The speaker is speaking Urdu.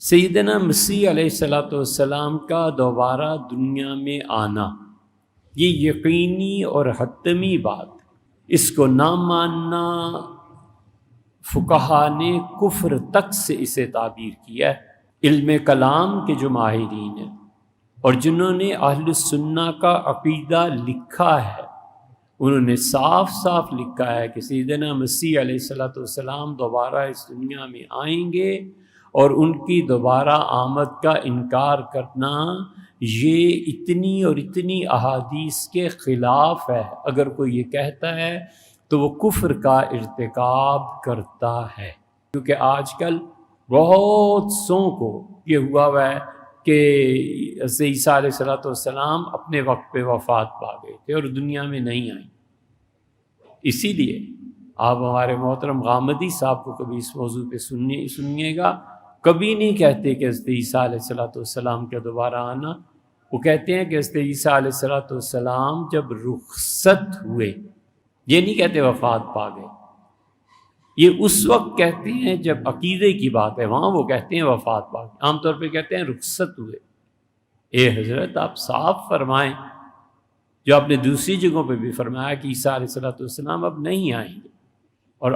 سیدنا مسیح علیہ الصلوۃ والسلام کا دوبارہ دنیا میں آنا یہ یقینی اور حتمی بات، اس کو نہ ماننا فقہا نے کفر تک سے اسے تعبیر کیا ہے۔ علم کلام کے جو ماہرین ہیں اور جنہوں نے اہل السنہ کا عقیدہ لکھا ہے، انہوں نے صاف صاف لکھا ہے کہ سیدنا مسیح علیہ الصلوۃ والسلام دوبارہ اس دنیا میں آئیں گے، اور ان کی دوبارہ آمد کا انکار کرنا یہ اتنی اور اتنی احادیث کے خلاف ہے۔ اگر کوئی یہ کہتا ہے تو وہ کفر کا ارتکاب کرتا ہے، کیونکہ آج کل بہت سوں کو یہ ہوا ہے کہ حضرت عیسیٰ علیہ الصلوۃ والسلام اپنے وقت پہ وفات پا گئے تھے اور دنیا میں نہیں آئیں۔ اسی لیے آپ ہمارے محترم غامدی صاحب کو کبھی اس موضوع پہ سنیے گا، کبھی نہیں کہتے کہ حضرت عیسیٰ علیہ الصلوۃ والسلام کا دوبارہ آنا۔ وہ کہتے ہیں کہ حضرت عیسیٰ علیہ الصلوۃ والسلام جب رخصت ہوئے، یہ نہیں کہتے وفات پا گئے، یہ اس وقت کہتے ہیں جب عقیدے کی بات ہے، وہاں وہ کہتے ہیں وفات پا گئے، عام طور پہ کہتے ہیں رخصت ہوئے۔ اے حضرت، آپ صاف فرمائیں، جو آپ نے دوسری جگہوں پہ بھی فرمایا کہ عیسیٰ علیہ الصلوۃ والسلام اب نہیں آئیں گے، اور